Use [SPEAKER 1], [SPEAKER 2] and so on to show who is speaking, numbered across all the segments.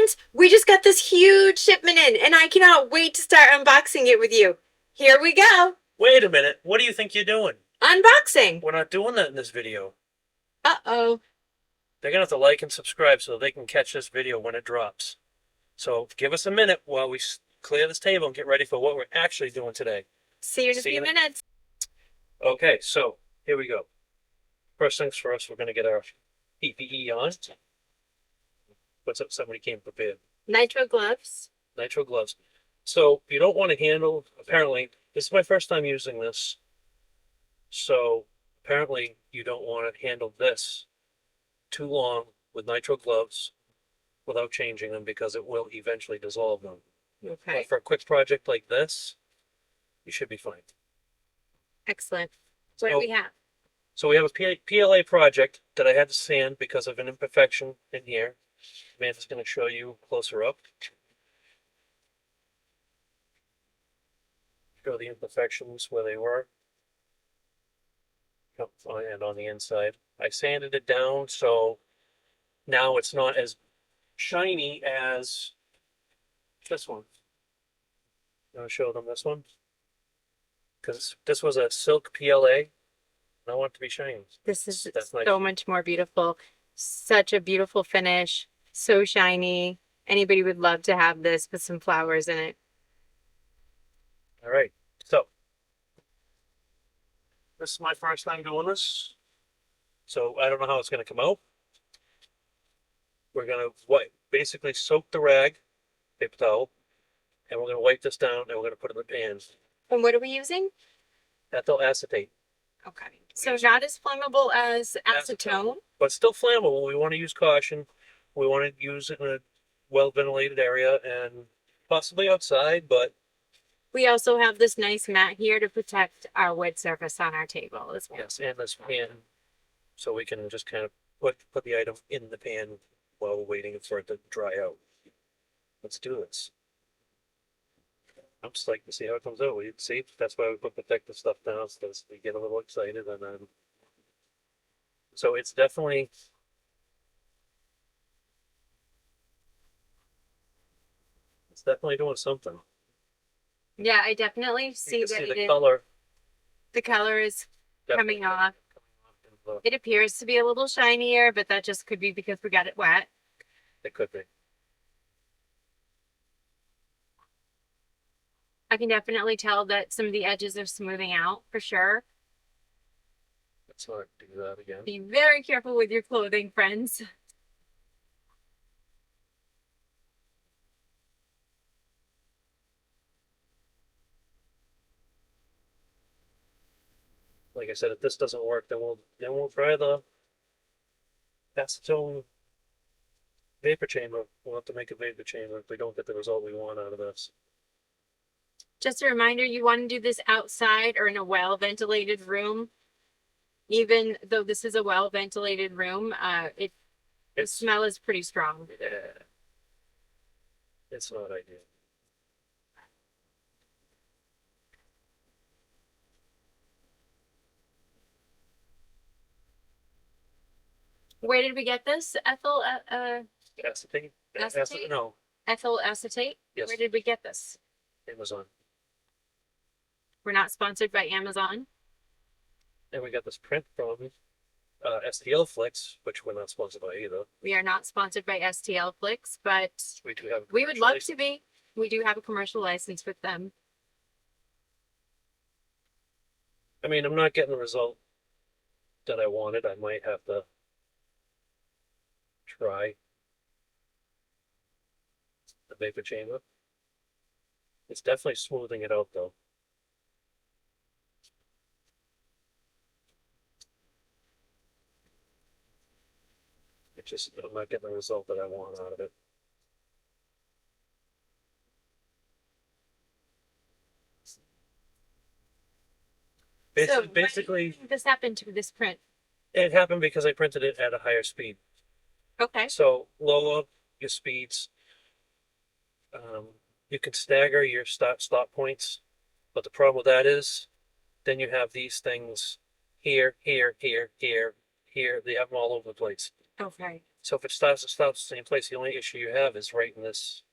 [SPEAKER 1] friends, we just got this huge shipment in, and I cannot wait to start unboxing it with you. Here we go.
[SPEAKER 2] Wait a minute. What do you think you're doing?
[SPEAKER 1] Unboxing.
[SPEAKER 2] We're not doing that in this video.
[SPEAKER 1] Uh-oh.
[SPEAKER 2] They're going to have to like and subscribe so they can catch this video when it drops. So give us a minute while we clear this table and get ready for what we're actually doing today.
[SPEAKER 1] See you in a few minutes.
[SPEAKER 2] Okay, so here we go. First things first, we're going to get our PPE on. What's up? Somebody came prepared.
[SPEAKER 1] Nitro gloves.
[SPEAKER 2] Nitro gloves. So you don't want to handle, apparently, this is my first time using this. So apparently you don't want to handle this too long with nitro gloves without changing them because it will eventually dissolve them.
[SPEAKER 1] Okay.
[SPEAKER 2] But for a quick project like this, you should be fine.
[SPEAKER 1] Excellent. What do we have?
[SPEAKER 2] So we have a PLA project that I had to sand because of an imperfection in here. Amanda's going to show you closer up. Show the imperfections where they were. And on the inside. I sanded it down so now it's not as shiny as this one. You want to show them this one? Because this was a silk PLA, and I want it to be shiny.
[SPEAKER 1] This is
[SPEAKER 2] That's nice.
[SPEAKER 1] so much more beautiful. Such a beautiful finish. So shiny. Anybody would love to have this with some flowers in it.
[SPEAKER 2] All right, so this is my first time doing this, so I don't know how it's going to come out. We're going to basically soak the rag, paper towel, and we're going to wipe this down, and we're going to put it in the pan.
[SPEAKER 1] And what are we using?
[SPEAKER 2] Ethyl acetate.
[SPEAKER 1] Okay. So not as flammable as acetone.
[SPEAKER 2] But still flammable. We want to use caution. We want to use it in a well-ventilated area and possibly outside, but
[SPEAKER 1] we also have this nice mat here to protect our wood surface on our table as well.
[SPEAKER 2] yes, and this pan, so we can just kind of put the item in the pan while we're waiting for it to dry out. Let's do this. I'm just like to see how it comes out. We see that's why we put protective stuff down, so we get a little excited, and then so it's definitely doing something.
[SPEAKER 1] Yeah, I definitely see that
[SPEAKER 2] the color.
[SPEAKER 1] The color is coming off.
[SPEAKER 2] And
[SPEAKER 1] it appears to be a little shinier, but that just could be because we got it wet.
[SPEAKER 2] It could be.
[SPEAKER 1] I can definitely tell that some of the edges are smoothing out for sure.
[SPEAKER 2] Let's not do that again.
[SPEAKER 1] Be very careful with your clothing, friends.
[SPEAKER 2] Like I said, if this doesn't work, then we'll try the acetone vapor chamber. We'll have to make a vapor chamber if we don't get the result we want out of this.
[SPEAKER 1] Just a reminder, you want to do this outside or in a well-ventilated room. Even though this is a well-ventilated room, the smell is pretty strong.
[SPEAKER 2] Yeah. It's not ideal.
[SPEAKER 1] Where did we get this? Ethyl
[SPEAKER 2] Acetate?
[SPEAKER 1] Acetate?
[SPEAKER 2] No.
[SPEAKER 1] Ethyl acetate?
[SPEAKER 2] Yes.
[SPEAKER 1] Where did we get this?
[SPEAKER 2] Amazon.
[SPEAKER 1] We're not sponsored by Amazon.
[SPEAKER 2] And we got this print from STL Flicks, which we're not sponsored by either.
[SPEAKER 1] We are not sponsored by STL Flicks, but
[SPEAKER 2] we do have.
[SPEAKER 1] We would love to be. We do have a commercial license with them.
[SPEAKER 2] I mean, I'm not getting the result that I wanted. I might have to try the vapor chamber. It's definitely smoothing it out, though. It's just, I'm not getting the result that I want out of it. Basically,
[SPEAKER 1] when did this happened to this print?
[SPEAKER 2] It happened because I printed it at a higher speed.
[SPEAKER 1] Okay.
[SPEAKER 2] So lower your speeds. You can stagger your stop points, but the problem with that is then you have these things here, here, here, here, here. They have them all over the place.
[SPEAKER 1] Okay.
[SPEAKER 2] So if it stops the same place, the only issue you have is right in this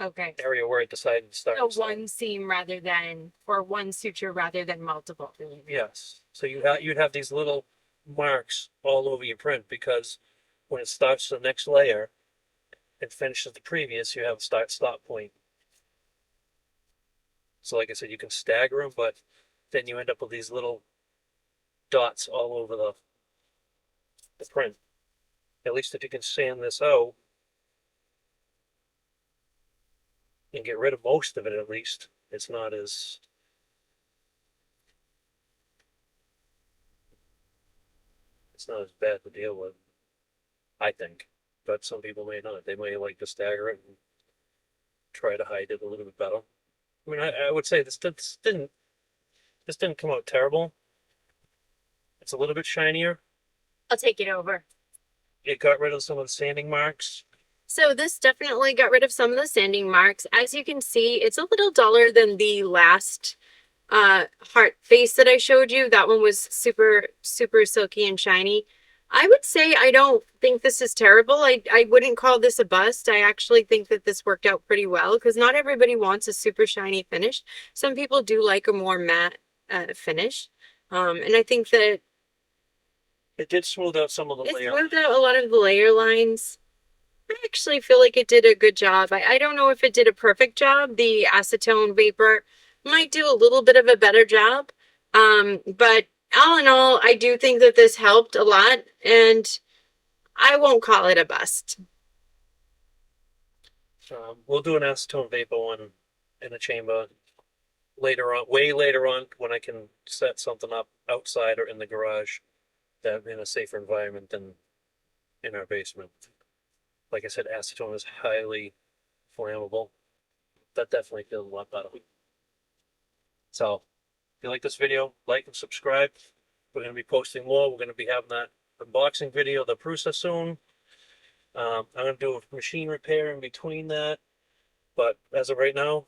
[SPEAKER 1] Okay.
[SPEAKER 2] area where it decided to start.
[SPEAKER 1] So
[SPEAKER 2] and stop.
[SPEAKER 1] one seam rather than, or one suture rather than multiple.
[SPEAKER 2] Yes. So you'd have these little marks all over your print because when it starts the next layer and finishes the previous, you have a start stop point. So like I said, you can stagger them, but then you end up with these little dots all over the print. At least if you can sand this out and get rid of most of it, at least it's not as bad to deal with, I think. But some people may not. They may like to stagger it and try to hide it a little bit better. I mean, I would say this didn't come out terrible. It's a little bit shinier.
[SPEAKER 1] I'll take it over.
[SPEAKER 2] It got rid of some of the sanding marks.
[SPEAKER 1] So this definitely got rid of some of the sanding marks. As you can see, it's a little duller than the last heart face that I showed you. That one was super, super silky and shiny. I would say I don't think this is terrible. I wouldn't call this a bust. I actually think that this worked out pretty well because not everybody wants a super shiny finish. Some people do like a more matte finish. And I think that
[SPEAKER 2] It did smooth out some of the
[SPEAKER 1] it
[SPEAKER 2] layer.
[SPEAKER 1] smoothed out a lot of the layer lines. I actually feel like it did a good job. I don't know if it did a perfect job. The acetone vapor might do a little bit of a better job. But all in all, I do think that this helped a lot, and I won't call it a bust.
[SPEAKER 2] We'll do an acetone vapor one in the chamber later on, way later on, when I can set something up outside or in the garage that in a safer environment than in our basement. Like I said, acetone is highly flammable. That definitely feels a lot better. So, if you like this video, like and subscribe. We're going to be posting more. We're going to be having that unboxing video of the Prusa soon. I'm going to do a machine repair in between that. But as of right now,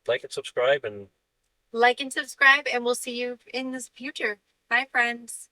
[SPEAKER 2] like and subscribe, and
[SPEAKER 1] Like and subscribe, and we'll see you in the future. Bye, friends.